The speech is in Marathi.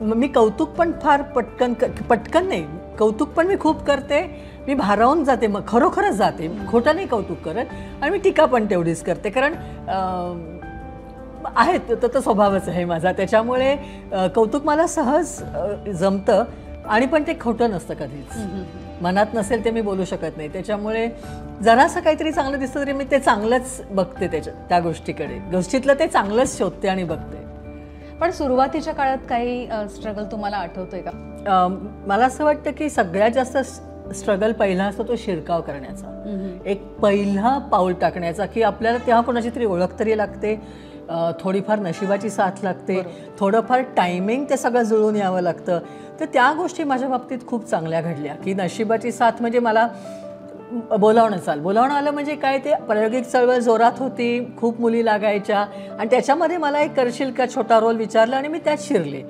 मी कौतुक पण फार पटकन नाही, कौतुक पण मी खूप करते, मी भारावून जाते, मग खरोखरच जाते, खोटं नाही कौतुक करत. आणि मी टीका पण तेवढीच करते, कारण आहे तो स्वभावच आहे माझा. त्याच्यामुळे कौतुक मला सहज जमतं आणि पण ते खोटं नसतं कधीच. मनात नसेल ते मी बोलू शकत नाही. त्याच्यामुळे जरासं काहीतरी चांगलं दिसतं तरी मी ते चांगलंच बघते, त्या गोष्टीतलं ते चांगलंच शोधते आणि बघते. पण सुरुवातीच्या काळात काही स्ट्रगल तुम्हाला आठवतोय का? मला असं वाटतं की सगळ्यात जास्त स्ट्रगल पहिला असतो तो शिरकाव करण्याचा, एक पहिला पाऊल टाकण्याचा, की आपल्याला तेव्हा कोणाची तरी ओळख तरी लागते, थोडीफार नशिबाची साथ लागते, थोडंफार टायमिंग ते सगळं जुळून यावं लागतं. तर त्या गोष्टी माझ्या बाबतीत खूप चांगल्या घडल्या, की नशिबाची साथ म्हणजे मला बोलावणं आलं म्हणजे काय, ते प्रायोगिक चळवळ जोरात होती, खूप मुली लागायच्या आणि त्याच्यामध्ये मला एक करशील का छोटा रोल विचारला आणि मी त्यात शिरले.